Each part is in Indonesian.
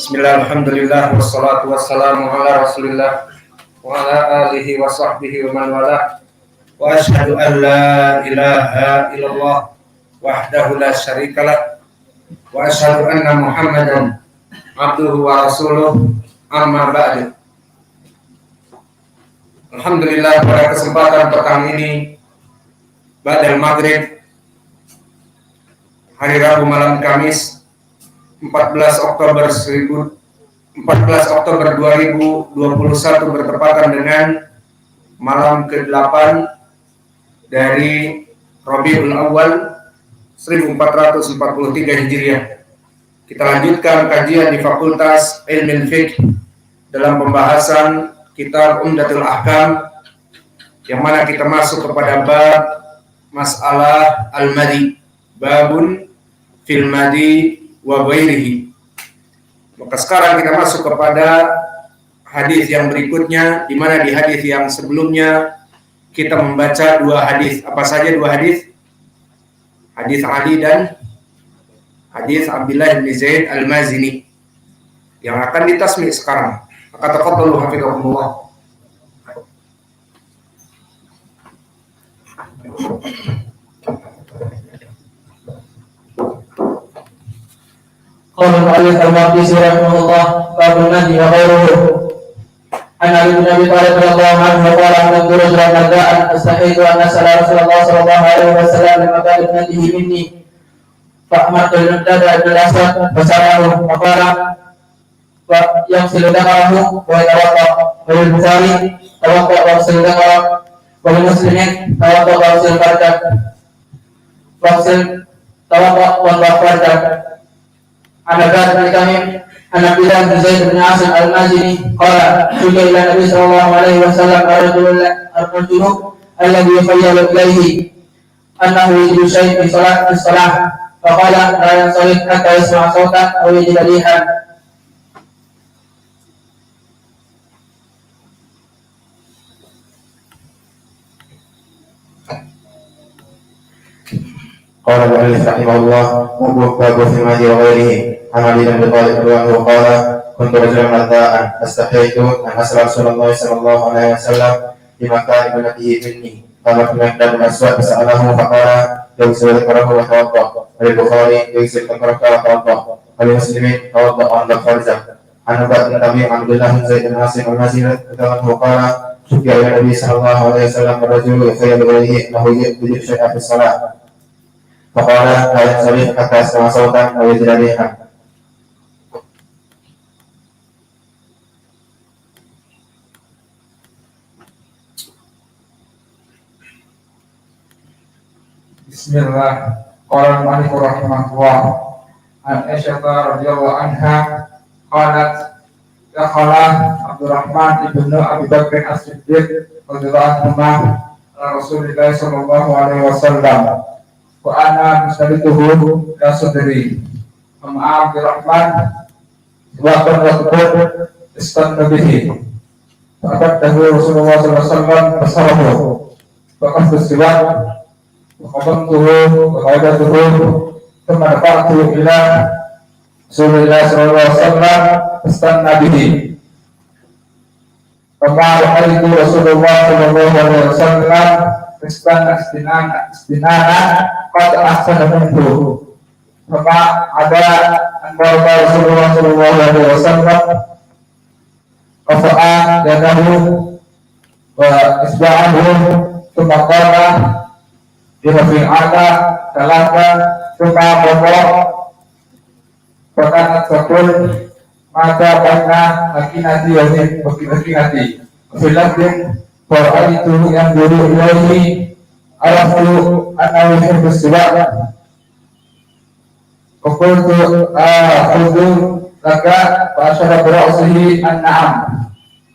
Bismillah, alhamdulillah, wassalatu wassalamu ala rasulillah wa ala alihi wa sahbihi wa man wala wa ashhadu an la ilaha illallah wahdahu la syarikalah wa ashhadu anna muhammadan abduhu wa rasuluh amma ba'du. Alhamdulillah, pada kesempatan petang ini ba'dal maghrib hari Rabu malam Kamis 14 Oktober 2021 bertepatan dengan malam ke-8 dari Rabiul Awal 1443 Hijriah. Kita lanjutkan kajian di Fakultas Ilmu Fiqh dalam pembahasan kitab Umdatul Ahkam, yang mana kita masuk kepada bab masalah al-madi, babun fil madi wa ghairihi. Maka sekarang kita masuk kepada hadis yang berikutnya, di mana di hadis yang sebelumnya kita membaca dua hadis. Apa saja dua hadis? Hadis Ali dan hadis Abdullah bin Zaid al-Mazini yang akan ditasmi sekarang. Maka tafadhalu hafizakumullah. قال المؤلف المقدسي رحمه الله باب النهي وغيره. عن علي بن ابي طالب رضي الله عنه قال كنت رجلا مرداء استحييت ان اسال رسول الله صلى الله عليه وسلم لمكان ابنته مني فامرت المقداد بن الاسود فساله فقال يغسل ذكره ويتوضا. وللبخاري توضا واغسل ذكره. ولمسلم توضا واغسل فرجك واغسل توضا واغسل فرجك. عن عباد بن تميم عن عبد الله بن زيد بن عاصم المازني قال شكي الى النبي صلى الله عليه وسلم الرجل الذي يخيل اليه انه يجد شيء في الصلاه فقال لا ينصرف حتى يسمع صوتا او يجد ريحا. قال المؤلف رحمه الله باب في المهدي وغيره. عن علي بن ابي طالب رضي الله عنه قال كنت رجلا مرداء استحييت ان اسال رسول الله صلى الله عليه وسلم بمكان ابنته مني قال في المقداد بن الاسود فساله فقال يغسل ذكره وتوضا. وللبخاري يغسل ذكره وتوضا. ولمسلم توضا وانضف فرجه. عن عباد بن تميم عن عبد الله بن زيد بن عاصم المازني رضي الله عنه قال شكي الى النبي صلى الله عليه وسلم الرجل يخيل اليه انه يجد شيئا في الصلاه فقال لا ينصرف حتى يسمع صوتا او يجد ريحا. Bismillah. Qala al-mu'allif rahimahullah an Aisyah radhiyallahu anha qalat dakhala Abdurrahman ibnu Abi Bakr as-Siddiq radhiyallahu anhu Rasulullah sallallahu alaihi wasallam wa ana musallituhu la sadri ma Abdurrahman wa qad istanna bihi fa qadahu Rasulullah sallallahu alaihi wasallam fasarahu wa qad siwak وقبضته وقعدته ثم رفعته إلى رسول الله صلى الله عليه وسلم فاستنى به فما رأيت رسول الله صلى الله عليه وسلم استنى استنانا قد أحسن منه فما عدا أن ضرب رسول الله صلى الله عليه وسلم رفع يده وإصبعه ثم قال Dirafil ada talaka suka bobo pekanat sakul maka baina akinati wajib akinati filatin for itu yang dulu ilahi arafu anawi bersibak qultu akhudhu laka fa ashara bi ra'sihi an-na'am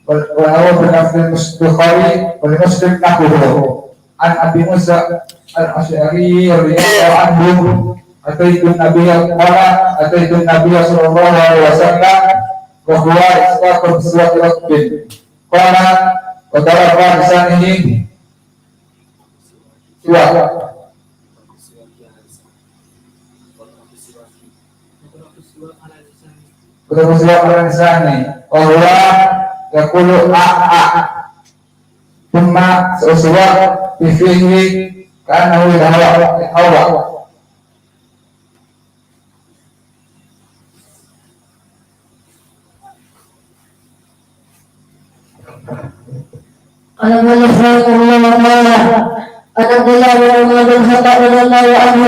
wa huwa bi lafzi al-Bukhari wa Muslim nahwuhu an Abi Musa al-Asy'ari radhiyallahu anhu ataitu Nabiya sallallahu alaihi wasallam wa huwa istaqam suwati rabbin qala wa daraba lisanihi siwa Betul siwak ala lisani. Wa huwa yaqulu a. Thumma siwak fi fihi ka'annahu hawa. قال المؤلف رحمه الله تعالى عن عبد الله بن عمر بن الخطاب رضي الله عنه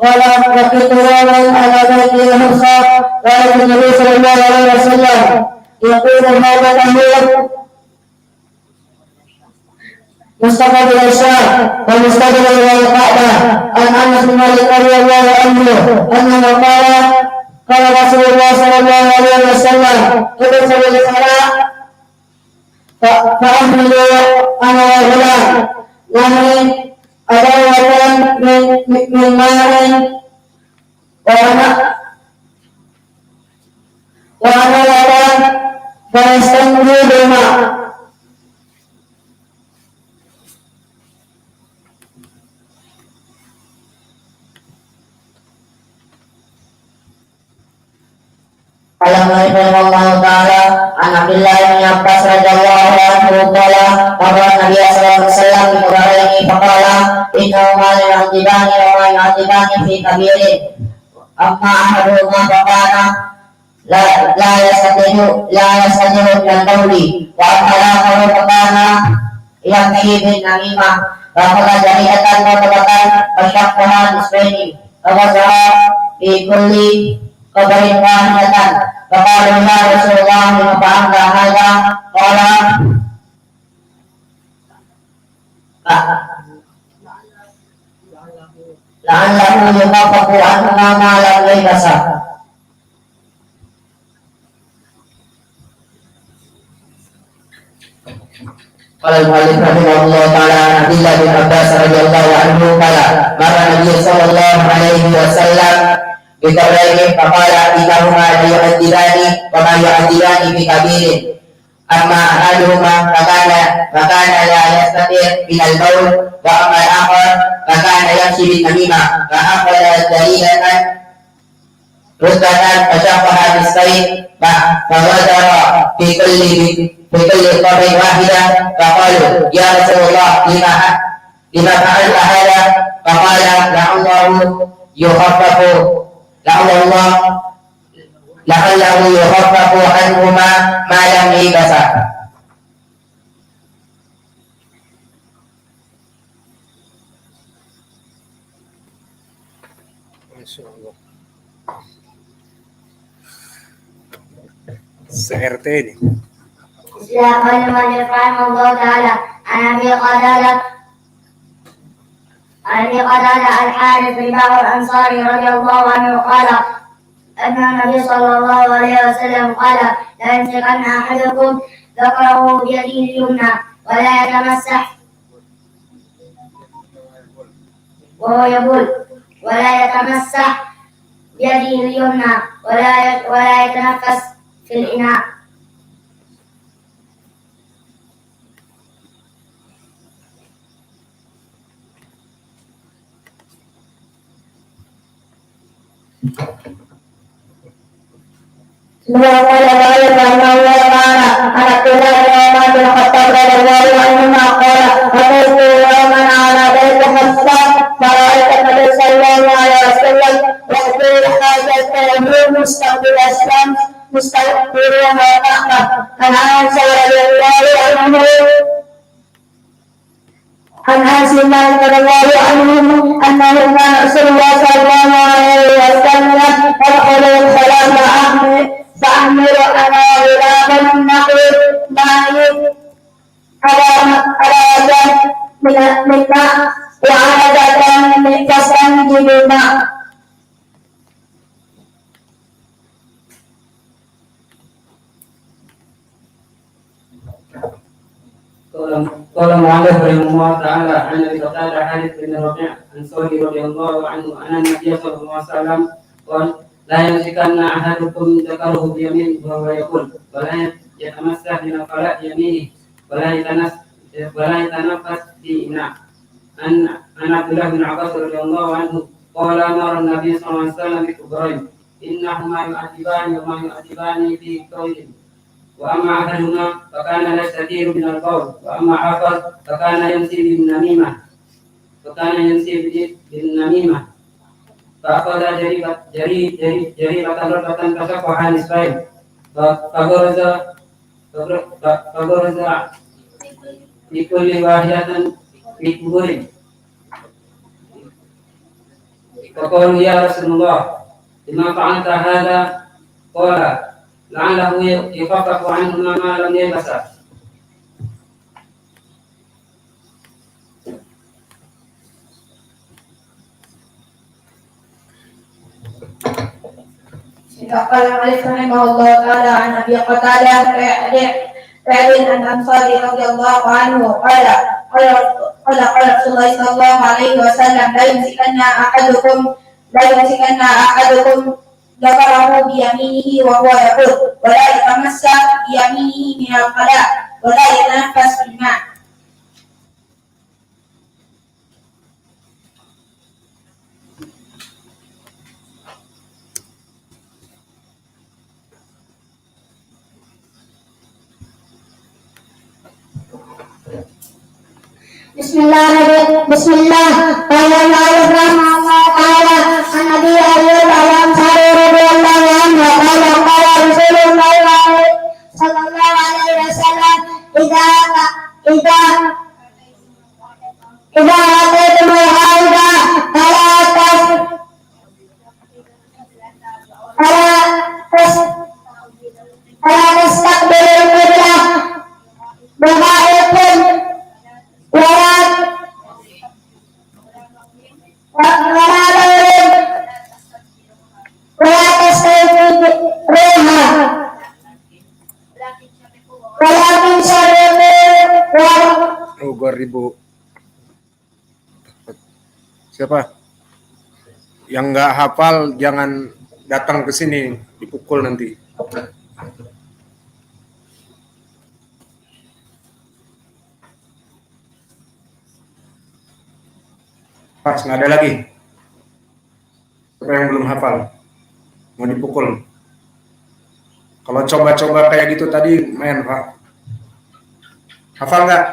قال لقيت رجلا على بيته الحصى قال النبي صلى الله عليه وسلم يقول هذا الامير مستقبل الشام ومستقبل الى الكعبه عن انس بن مالك رضي الله عنه انه قال رسول الله صلى الله عليه وسلم ادخل الخلاء فأحملوا أنا وغلام نهري أدوة من ماء وأنوة فيستنجي بالماء. Alhamdulillah taala an Abdullah bin Abbas radhiyallahu anhu qala qala Nabi sallallahu alaihi wasallam ini faqala inna ma yu'adibani wa ma yu'adibani fi kabirin amma ahaduhuma faqala la yastati'u min qawli wa al-akharu faqala yakfi bin namimah wa qala jariyatan wa tabatan wa syaqqaha nisbaini wa zaha fi kulli qabarin wahidatan. فقالوا يا رسول الله لما فعلت هذا قال لعله يخفف عنهما ما لم يلبسا. قال المؤلف رحمه الله تعالى عن عبد الله بن عباس رضي الله عنه قال مر النبي صلى الله عليه وسلم بقبرين فقال إنهما ليؤدبان وما يؤدبان بكبير أما أحدهما فكان لا يستطيع من البول وأما الآخر فكان يمشي بالنميمة فأخذ جريدة رتبة فشقها نصفين فوزر في كل قبر واحدة فقالوا يا رسول الله لما فعلت هذا؟ فقال لعله يخفف عنهما ما لم يلبسا. Se-RT ini. Silakan Allah Taala. Abi Qatadah al-Harith bin Ba'ur al-Ansari radhiyallahu anhu qala anna Nabi sallallahu alaihi wasallam qala la yamsakanna ahadukum dhakarahu bi yadihi al-yumna wa la yatamassah wa huwa yabul wa la yatamassah bi yadihi al-yumna wa la yatanaffas fil ina'. Semoga Allah Taala anak Tuhan yang bin Khattab radhiyallahu anhu maqala qultu wa man ala baiti Khattab faraita Nabi sallallahu alaihi wasallam wa qul hadzal mustaqbil aslam mustaqbil wa ta'ala ana sallallahu anhu عن عاصم رضي الله عنه أنه كان رسول الله صلى الله عليه وسلم يدخل الخلاء فأحمل أنا غلاما نقل ماء على يد من ماء وعادة فاستنجب الماء. قال المؤلف رحمه الله تعالى عن ابي قتاده حارث بن ربيع عن سعيد رضي الله عنه ان النبي صلى الله عليه وسلم قال لا يمسكن احدكم ذكره بيمينه وهو يقول ولا يتمسح من الخلاء بيمينه ولا يتنفس في اناء. عن عبد الله بن عباس رضي الله عنه قال أمر النبي صلى الله عليه وسلم بكبرين إنهما يعذبان وما يعذبان في قول وأما أحدهما فكان لا يستثير من القول وأما آخر فكان يمشي بالنميمة فأخذ جريبة ربة فشقها نصفين فغرز لكل واحدة في قبور فقالوا يا رسول الله لما فعلت هذا؟ قال لعله يخفف عنهما ما لم يلبسا. قال المؤلف رحمه الله تعالى عن ابي قتاده فعل الانصاري رضي الله عنه قال رسول الله صلى الله عليه وسلم لا يمسكن احدكم ذكره بيمينه وهو يقول ولا يتمسك بيمينه من الخلاء ولا يتنفس في الماء. بسم الله قال المؤلف رحمه الله تعالى عن ابي ايوب الانصاري رضي الله عنه قال رسول الله صلى الله عليه وسلم اذا اتيتم الحائض فلا تستقبلوا القبلة بغائبكم ولا تستيقظوا روحا ولكن شرقوا 2000. Siapa? Yang nggak hafal jangan datang ke sini, dipukul nanti. Pas, nggak ada lagi. Siapa yang belum hafal? Mau dipukul. Kalau coba-coba kayak gitu tadi, main Pak. Hafal nggak?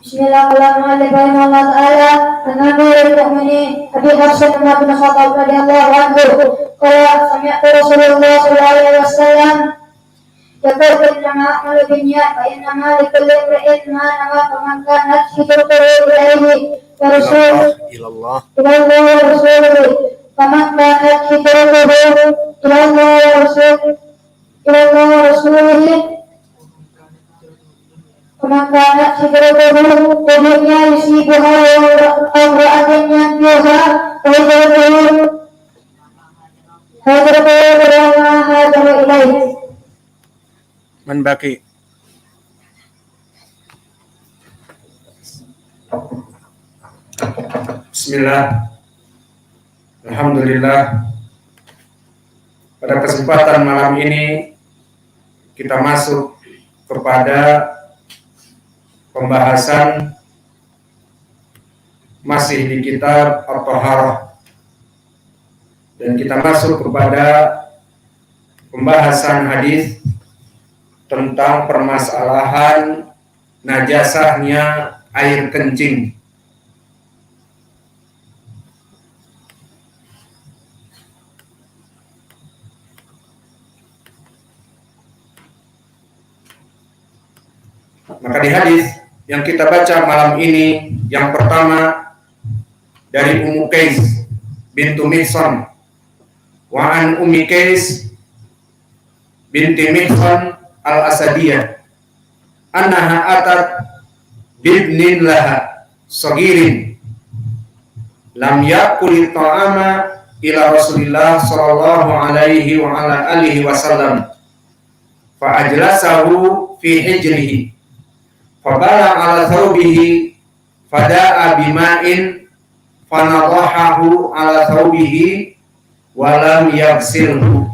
Bismillahirrahmanirrahim. Allah Ta'ala Amirul Mu'minin Abi Hafsan bin Khattab radhiyallahu anhu qala sami'tu Rasulullah sallallahu alaihi wasallam yaqul innama a'malu binniyat wa innama likulli imrin ma nawa faman kanat hijratuhu ilaihi wa Ilallah. faman kanat hijratuhu ilallah wa rasulihi Pemakanan hijratuhu tubuhnya yusibuha awra'atin yanjuha hijratuhu berama hajaru ilaih. Man baki. Bismillah. Alhamdulillah. Pada kesempatan malam ini kita masuk kepada pembahasan masih di kitab At-Thaharah dan kita masuk kepada pembahasan hadis tentang permasalahan najasahnya air kencing. Maka di hadis yang kita baca malam ini yang pertama dari Ummu Qais bintu Mihsan wa an Ummi Qais binti Mihsan al-Asadiyah annaha atat bibnin laha sagirin lam yakul ta'ama ila Rasulillah sallallahu alaihi wa ala alihi wasallam fa ajlasahu fi hijrihi fabala ala thawbihi fada'a bima'in fanadahahu ala thawbihi walam yaghsilhu.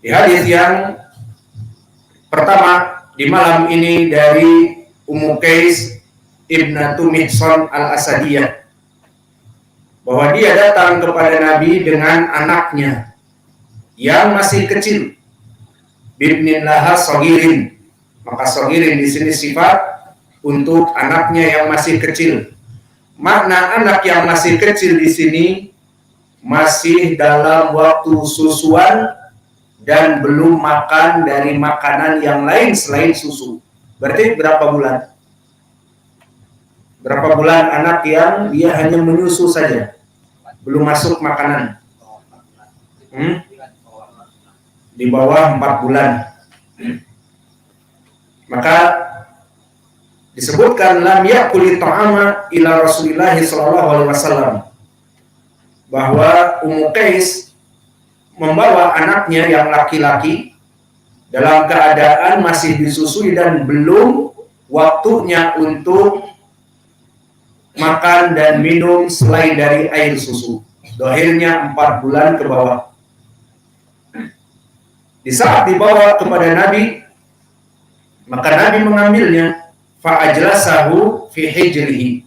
Di hadis yang Pertama, di malam ini dari Ummu Qais Ibnatu Mihsan Al-Asadiyah, bahwa dia datang kepada Nabi dengan anaknya yang masih kecil, bibnin laha sagirin. Maka sagirin di sini sifat untuk anaknya yang masih kecil. Makna anak yang masih kecil di sini masih dalam waktu susuan dan belum makan dari makanan yang lain selain susu. Berarti berapa bulan? Berapa bulan anak yang dia hanya menyusu saja, belum masuk makanan? Di bawah 4 bulan. Maka disebutkan lam yakuli ta'ama ila Rasulillah sallallahu alaihi wasallam, bahwa Ummu Qais membawa anaknya yang laki-laki dalam keadaan masih disusui dan belum waktunya untuk makan dan minum selain dari air susu. Dohirnya 4 bulan ke bawah. Di saat dibawa kepada Nabi, maka Nabi mengambilnya, fa'ajlasahu fi hijrihi.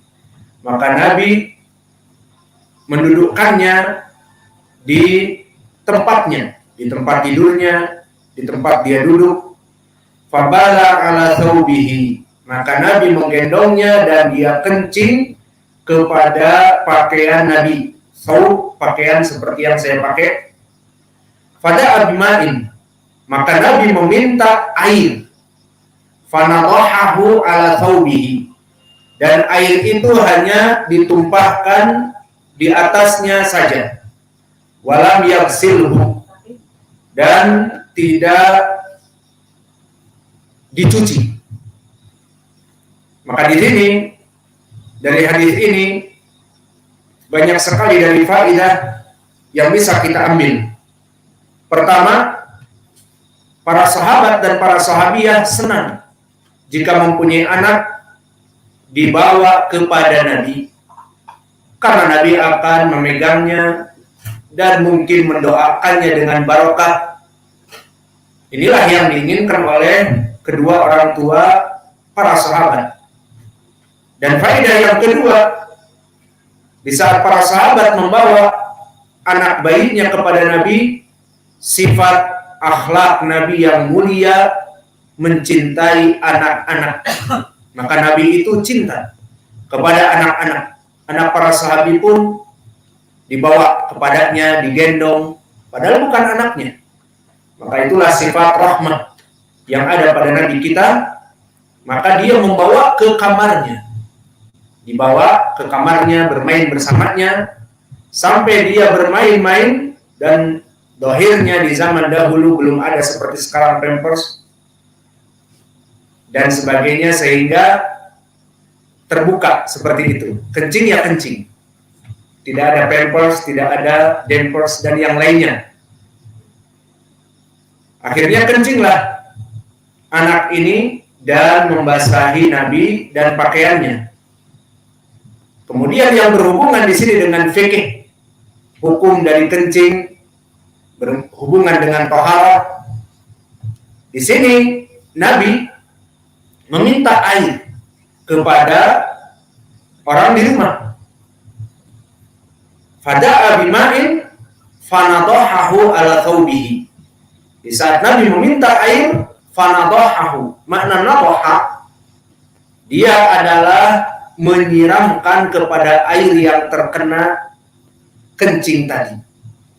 Maka Nabi mendudukkannya di tempatnya, di tempat tidurnya, di tempat dia duduk. Fabala ala thawbihi. Maka Nabi menggendongnya dan dia kencing kepada pakaian Nabi. Thawb, pakaian seperti yang saya pakai. Fada abima'in. Maka Nabi meminta air. Fanadahahu ala thawbihi. Dan air itu hanya ditumpahkan di atasnya saja. Walam yaghsilhu. Dan tidak dicuci. Maka di sini, dari hadis ini, banyak sekali dari faedah yang bisa kita ambil. Pertama, para sahabat dan para sahabiah senang jika mempunyai anak dibawa kepada Nabi, karena Nabi akan memegangnya dan mungkin mendoakannya dengan barokah. Inilah yang diinginkan oleh kedua orang tua para sahabat. Dan faedah yang kedua, di saat para sahabat membawa anak bayinya kepada Nabi, sifat akhlak Nabi yang mulia mencintai anak-anak. Maka Nabi itu cinta kepada anak-anak. Anak para sahabat pun dibawa kepadanya, digendong, padahal bukan anaknya. Maka itulah sifat rahmah yang ada pada Nabi kita. Maka dia membawa ke kamarnya, dibawa ke kamarnya, bermain bersamanya, sampai dia bermain-main, dan dohirnya di zaman dahulu belum ada seperti sekarang pampers dan sebagainya, sehingga terbuka seperti itu. Kencing ya kencing, tidak ada pampers, tidak ada dampers dan yang lainnya. Akhirnya kencinglah anak ini dan membasahi Nabi dan pakaiannya. Kemudian yang berhubungan di sini dengan fikih, hukum dari kencing berhubungan dengan taharah. Di sini Nabi meminta air kepada orang di rumah. Fada'a bima'in fanadahahu ala thawbihi. Di saat Nabi meminta air, fanadahahu, makna nadaha, dia adalah menyiramkan kepada air yang terkena kencing tadi.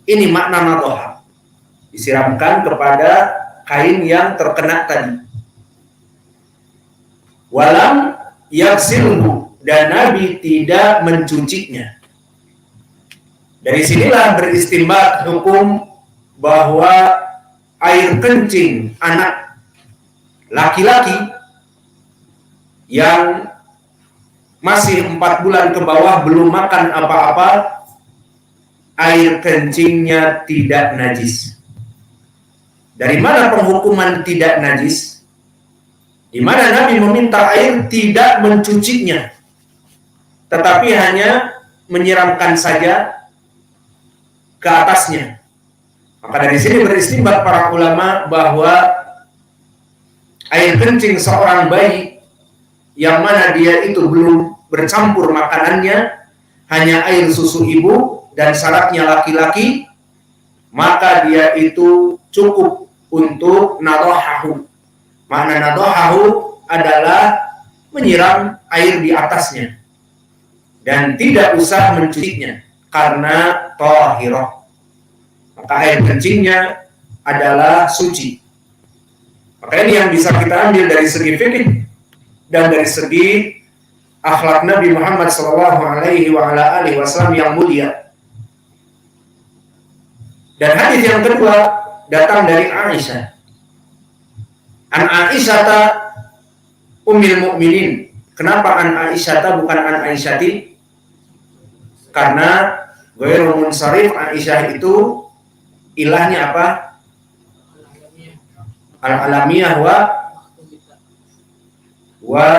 Ini makna nadaha, disiramkan kepada kain yang terkena tadi. Walam yaghsilhu, dan Nabi tidak mencucinya. Dari sinilah beristimbat hukum bahwa air kencing anak laki-laki yang masih 4 bulan ke bawah belum makan apa-apa, air kencingnya tidak najis. Dari mana penghukuman tidak najis? Di mana Nabi meminta air tidak mencucinya, tetapi hanya menyiramkan saja ke atasnya. Maka dari sini beristimbat para ulama bahwa air kencing seorang bayi yang mana dia itu belum bercampur makanannya, hanya air susu ibu dan syaratnya laki-laki, maka dia itu cukup untuk nadhahahu. Makna nadhahahu adalah menyiram air di atasnya dan tidak usah mencucinya karena thahirah. Maka air kencingnya adalah suci. Maka ini yang bisa kita ambil dari segi fikih dan dari segi akhlak Nabi Muhammad SAW yang mulia. Dan hadis yang kedua datang dari Aisyah. An Aisyah Ummul Mukminin. Kenapa an Aisyah bukan an Aisyati? Karena ghairu munsharif, Aisyah itu ilahnya apa? Al-alamiyah wa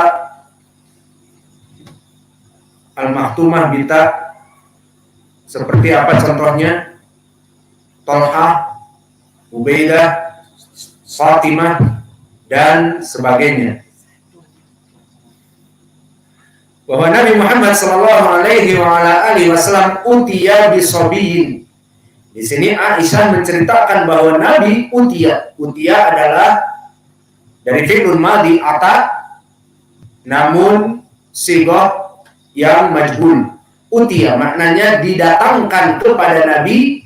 al-mahtumah bita. Seperti apa contohnya? Tolha, Ubaidah, Fatimah, dan sebagainya. Bahwa Nabi Muhammad SAW utiya bisobiyin. Di sini Aisyah menceritakan bahwa Nabi utiya adalah dari fi'lun madhi ata, namun sighah yang majhul. Utiya maknanya didatangkan kepada Nabi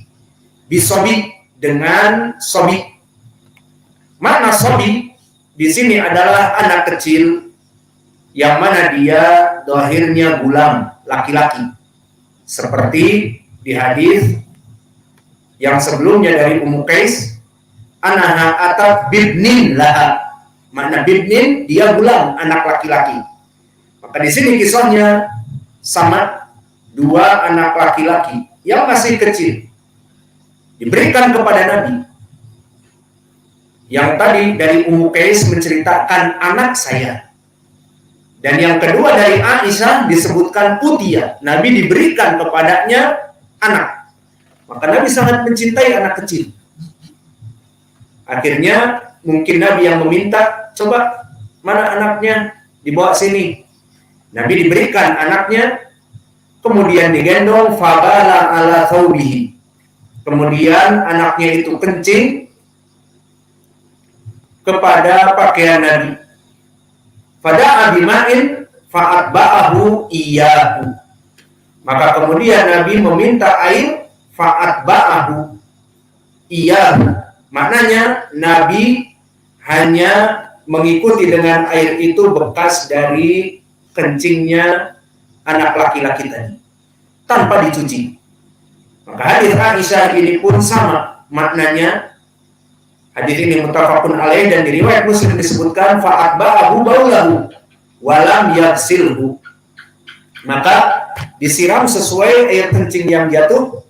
bisobi dengan sobi. Makna sobi di sini adalah anak kecil yang mana dia dohirnya gulam, laki-laki. Seperti di hadis yang sebelumnya dari Ummu Qais, anaha atab bibnin laha. Makna bibnin dia gulam, anak laki-laki. Maka di sini kisahnya sama, dua anak laki-laki yang masih kecil diberikan kepada Nabi. Yang tadi dari Ummu Qais menceritakan anak saya. Dan yang kedua dari Aisyah disebutkan utiya, Nabi diberikan kepadanya anak. Maka Nabi sangat mencintai anak kecil. Akhirnya mungkin Nabi yang meminta, coba mana anaknya, dibawa sini. Nabi diberikan anaknya, kemudian digendong, fabala ala thawbihi. Kemudian anaknya itu kencing kepada pakaian Nabi. Fada'a bima'in fa'atba'ahu iyyahu. Maka kemudian Nabi meminta air, fa'atba'ahu iyyahu. Maknanya Nabi hanya mengikuti dengan air itu bekas dari kencingnya anak laki-laki tadi, tanpa dicuci. Maka hadis Aisyah ini pun sama maknanya. Hadis ini muttafaqun alaih dan di riwayat Muslim disebutkan fa'atba'ahu baulahu walam yaghsilhu. Maka disiram sesuai air kencing yang jatuh,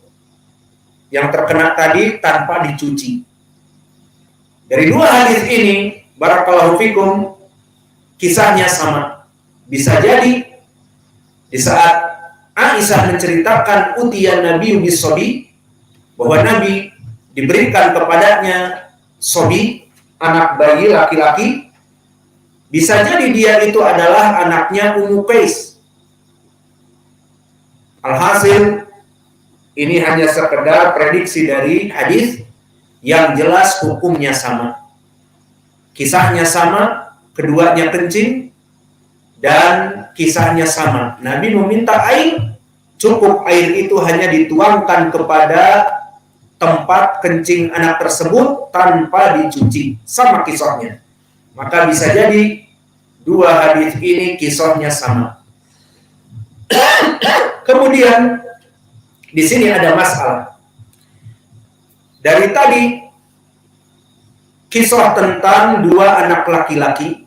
yang terkena tadi tanpa dicuci. Dari dua hadis ini, barakallahu fikum, kisahnya sama. Bisa jadi di saat Aisyah menceritakan utiyan Nabi bisobi, bahwa Nabi diberikan kepadanya sobi, anak bayi laki-laki. Bisa jadi dia itu adalah anaknya Ummu Qais. Alhasil ini hanya sekedar prediksi dari hadis, yang jelas hukumnya sama, kisahnya sama, keduanya kencing dan kisahnya sama. Nabi meminta air, cukup air itu hanya dituangkan kepada tempat kencing anak tersebut tanpa dicuci, sama kisahnya. Maka bisa jadi dua hadis ini kisahnya sama. Kemudian di sini ada masalah. Dari tadi kisah tentang dua anak laki-laki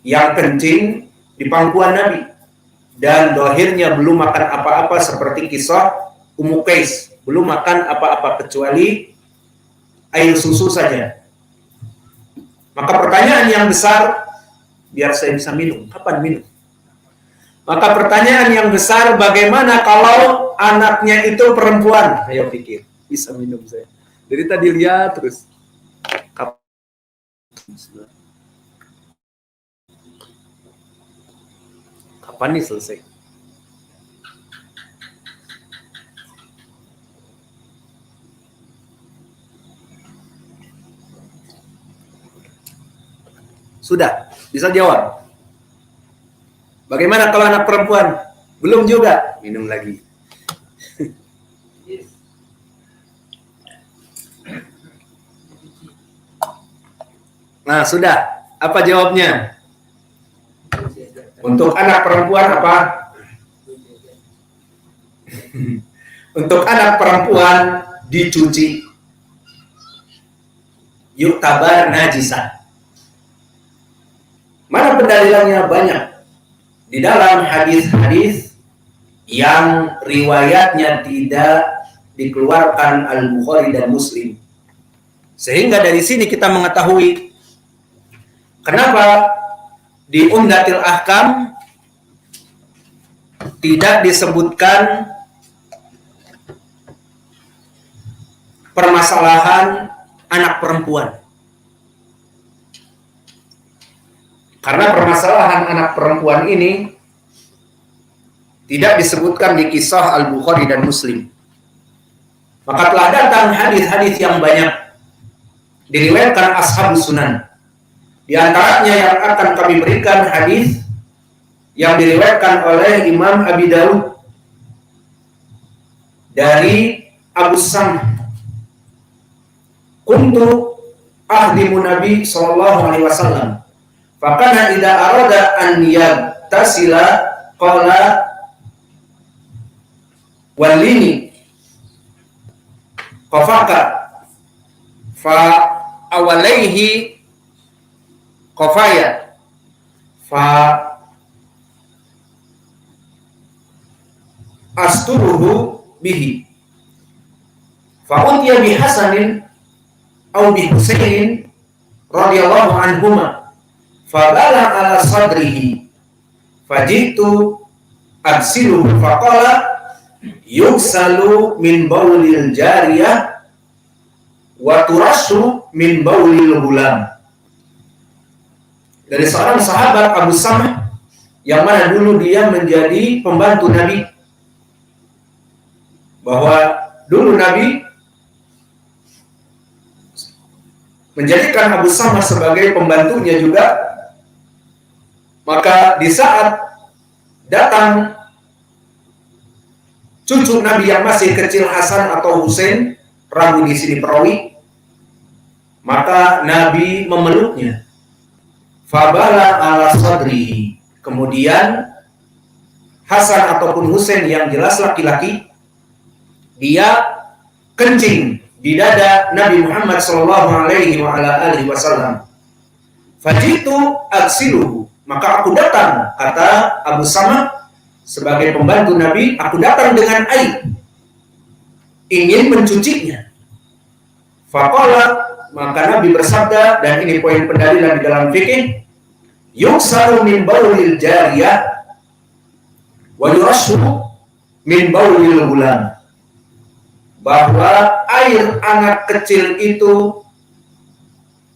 yang kencing di pangkuan Nabi dan dohirnya belum makan apa-apa, seperti kisah Ummu Qais, belum makan apa-apa kecuali air susu saja. Maka pertanyaan yang besar, biar saya bisa minum, kapan minum? Maka pertanyaan yang besar, bagaimana kalau anaknya itu perempuan? Ayo pikir, bisa minum saya. Dari tadi lihat terus. Kapan nih selesai? Sudah, bisa jawab. Bagaimana kalau anak perempuan? Belum juga, minum lagi. Nah, sudah. Apa jawabnya? Untuk anak perempuan apa? Untuk anak perempuan dicuci. Yuktabar najisan. Mana pendalilannya? Banyak. Di dalam hadis-hadis yang riwayatnya tidak dikeluarkan Al-Bukhari dan Muslim. Sehingga dari sini kita mengetahui kenapa di Umdatul Ahkam tidak disebutkan permasalahan anak perempuan. Karena permasalahan anak perempuan ini tidak disebutkan di kisah Al-Bukhari dan Muslim. Maka telah datang hadis-hadis yang banyak diriwayatkan Ashabus Sunan. Di antaranya yang akan kami berikan hadis yang diriwayatkan oleh Imam Abi Dawud dari Abu Sam. Kuntu ahdimu Nabi sallallahu alaihi wasallam. Fakana idza arada an yagtasila qala walini qafaka fa awalaihi qafaya fa asturuhu bihi fa utiya bi Hasanin aw bi Husainin radhiyallahu anhuma fabala ala sadrihi fajitu absiluhu faqala yuksalu min baulil jariyah wa turashu min baulil gulam. Dari seorang sahabat Abu Samah yang mana dulu dia menjadi pembantu Nabi, bahwa dulu Nabi menjadikan Abu Samah sebagai pembantunya juga. Maka di saat datang cucu Nabi yang masih kecil Hasan atau Husain, ragu di sini perawi, maka Nabi memeluknya. Fabala ala sadri. Kemudian Hasan ataupun Husain yang jelas laki-laki, dia kencing di dada Nabi Muhammad sallallahu alaihi wasallam. Fajitu aksiluhu. Maka aku datang, kata Abu Samah sebagai pembantu Nabi, aku datang dengan air, ingin mencucinya. Faqala, maka Nabi bersabda, dan ini poin pendalilan di dalam fikih, yuksaru min baulil jariyah wa yurashu min baulil gulam. Bahwa air anak kecil itu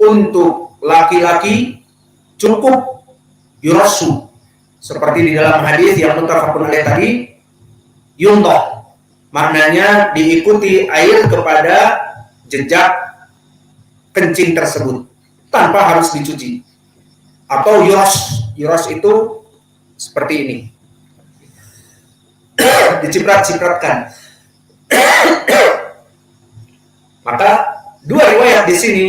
untuk laki-laki cukup yurasu, seperti di dalam hadis yang muttafaqun alaih tadi, yuntoh, maknanya diikuti air kepada jejak kencing tersebut tanpa harus dicuci. Atau yuras itu seperti ini, diciprat-cipratkan. Maka dua riwayat di sini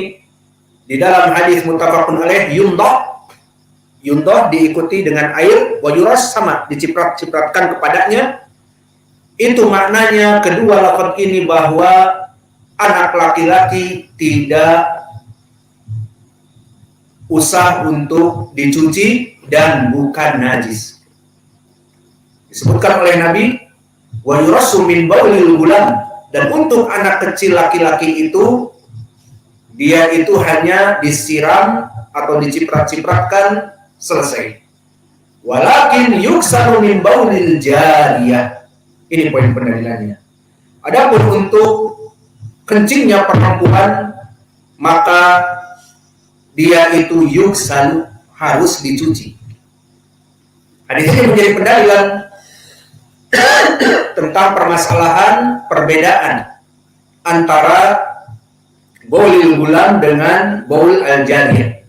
di dalam hadis muttafaqun alaih, yuntoh diikuti dengan air, wayuras sama diciprat-cipratkan kepadanya. Itu maknanya kedua lafaz ini bahwa anak laki-laki tidak usah untuk dicuci dan bukan najis. Disebutkan oleh Nabi, wayurasu min baulil gulam, dan untuk anak kecil laki-laki itu dia itu hanya disiram atau diciprat-cipratkan, selesai. Walakin yuksaru min baulil jariyah. Ini poin pendalilannya. Adapun untuk kencingnya perempuan, maka dia itu yughsal, harus dicuci. Hadis ini menjadi pendalilan tentang permasalahan perbedaan antara baulil gulam dengan baul al-jariyah.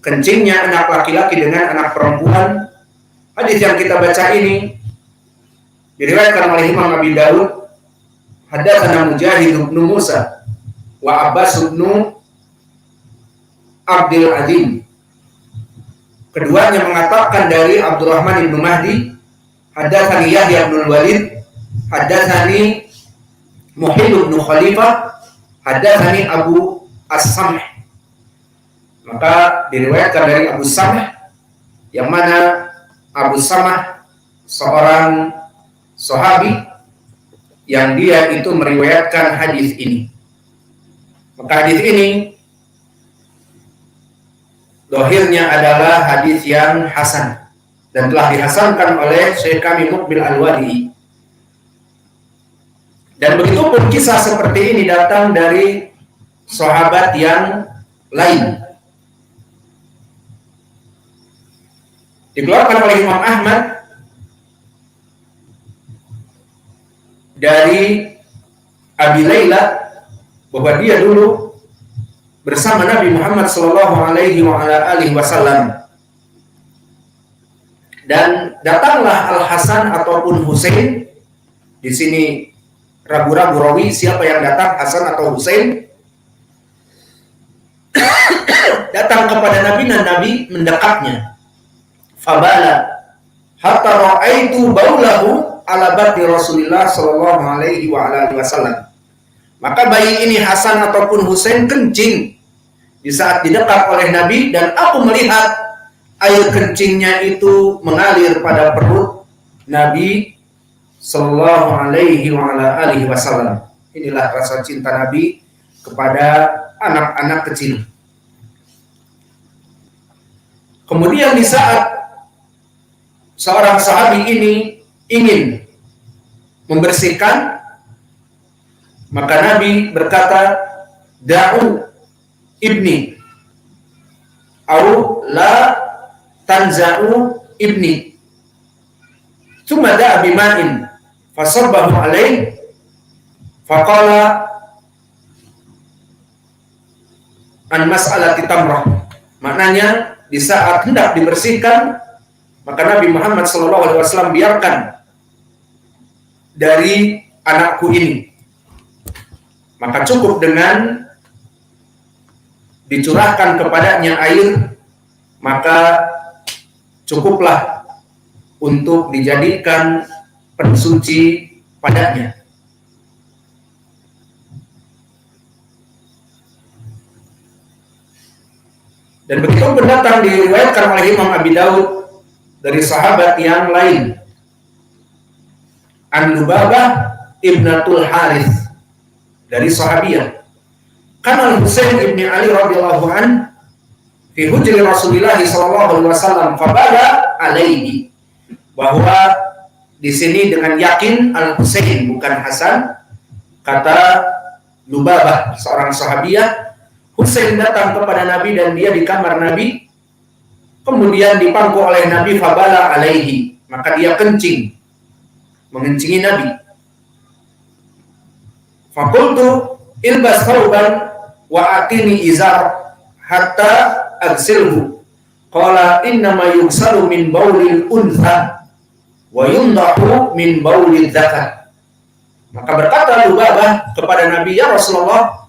Kencingnya anak laki-laki dengan anak perempuan. Hadis yang kita baca ini diriwayatkan oleh Imam Abi Daud, hadatsana Mujahid bin Musa wa Abbas bin Abdul Azim. Keduanya mengatakan dari Abdurrahman bin Mahdi, hadatsani Yahya bin Walid, hadatsani Muhib bin Khalifah, hadatsani Abu As-Samh. Maka diriwayatkan dari Abu Samh, yang mana Abu Samh seorang sahabi yang dia itu meriwayatkan hadis ini. Maka hadis ini dohirnya adalah hadis yang hasan dan telah dihasankan oleh Syekh kami Muqbil Al-Wadi. Dan begitu pun kisah seperti ini datang dari sahabat yang lain. Dikeluarkan oleh Imam Ahmad dari Abi Layla bahwa dia dulu bersama Nabi Muhammad SAW, dan datanglah Al Hasan ataupun Husain. Di sini ragu-ragu rawi siapa yang datang, Hasan atau Husain. Datang kepada Nabi dan Nabi mendekatnya. Fabala hatta ra'aitu baulahu ala bati Rasulillah sallallahu alaihi wasallam. Maka bayi ini Hasan ataupun Husain kencing di saat didekat oleh Nabi, dan aku melihat air kencingnya itu mengalir pada perut Nabi sallallahu alaihi wasallam. Inilah rasa cinta Nabi kepada anak-anak kecil. Kemudian di saat seorang sahabi ini ingin membersihkan, maka Nabi berkata, da'u ibni au la tanza'u ibni. Tsumma da'a bima'in fasabbahu alaih faqala an mas'alati tamrah. Maknanya di saat hendak dibersihkan, maka Nabi Muhammad SAW biarkan dari anakku ini. Maka cukup dengan dicurahkan kepadanya air, maka cukuplah untuk dijadikan pensuci padanya. Dan begitu pendatang diriwayatkan oleh Imam Abi Daud dari sahabat yang lain, An Lubabah ibnatul Harith, dari sahabiyah. Kana Husain ibn Ali radhiyallahu an fi hujri Rasulillah sallallahu alaihi wasallam fabala alaihi, bahwa di sini dengan yakin Al Husain bukan Hasan, kata Lubabah seorang sahabiyah. Husain datang kepada Nabi dan dia di kamar Nabi, kemudian dipangku oleh Nabi, fabala alaihi, maka dia kencing, mengencingi Nabi. Fakultu ilbas thawban wa atini izar hatta agsilhu. Qala innama yugsalu min baulil untha wa yundahu min baulil dzakar. Maka berkata Lubabah kepada Nabi, ya Rasulullah,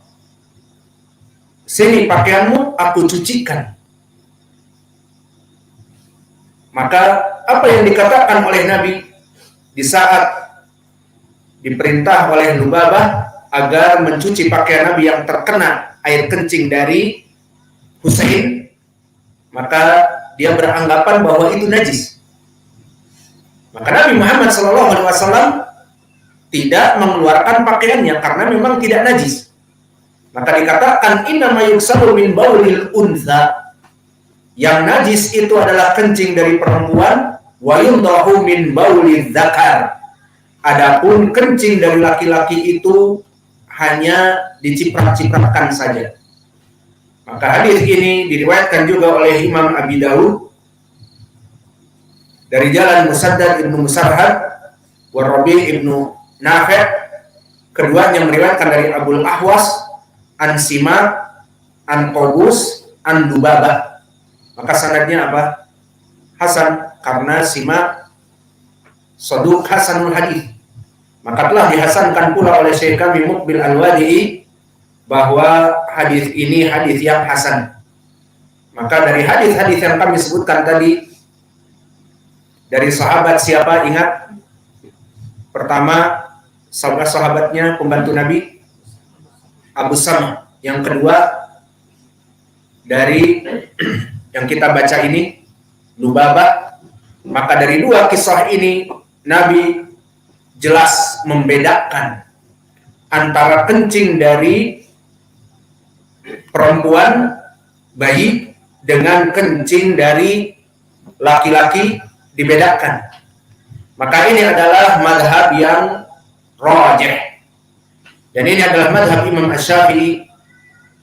sini pakaianmu, aku cucikan. Maka apa yang dikatakan oleh Nabi di saat diperintah oleh Lubabah agar mencuci pakaian Nabi yang terkena air kencing dari Husain, maka dia beranggapan bahwa itu najis. Maka Nabi Muhammad SAW tidak mengeluarkan pakaiannya karena memang tidak najis. Maka dikatakan innama yugsalu min baulil untha, yang najis itu adalah kencing dari perempuan, wa yundahu min baulil dzakar, adapun kencing dari laki-laki itu hanya diciprat-cipratkan saja. Maka hadis ini diriwayatkan juga oleh Imam Abi Dawud dari jalan Musaddad ibnu Musarhad wa Rabi ibnu Nafi', keduanya meriwayatkan dari Abul Ahwas an Sima an Qabus an Dubabah. Maka sanadnya apa? Hasan, karena Sima saduq hasanul hadis. Maka telah dihasankan pula oleh Syekh kami Muqbil Al-Wadi'i bahwa hadis ini hadis yang hasan. Maka dari hadis-hadis yang kami sebutkan tadi, dari sahabat siapa? Ingat, pertama sahabatnya pembantu Nabi Abu Samah. Yang kedua dari yang kita baca ini Lubabah. Maka dari dua kisah ini Nabi jelas membedakan antara kencing dari perempuan bayi dengan kencing dari laki-laki, dibedakan. Maka ini adalah madhab yang rajih. Dan ini adalah madhab Imam Asy-Syafi'i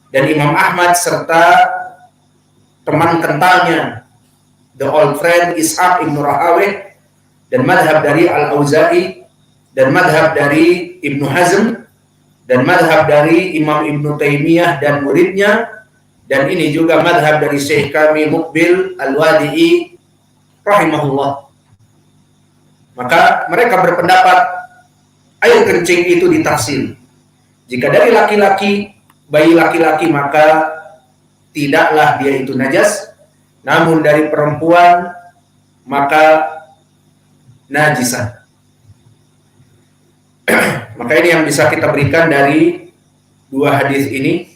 dan Imam Ahmad serta teman kentalnya, the old friend Ishaq ibn Rahawih, dan madhab dari Al-Auza'i, dan madhab dari Ibnu Hazm, dan madhab dari Imam Ibnu Taimiyah dan muridnya, dan ini juga madhab dari Syekh kami Muqbil Al-Wadi'i rahimahullah. Maka mereka berpendapat air kencing itu ditafsir. Jika dari laki-laki, bayi laki-laki, maka tidaklah dia itu najas, namun dari perempuan maka najisan. Maka ini yang bisa kita berikan dari dua hadis ini.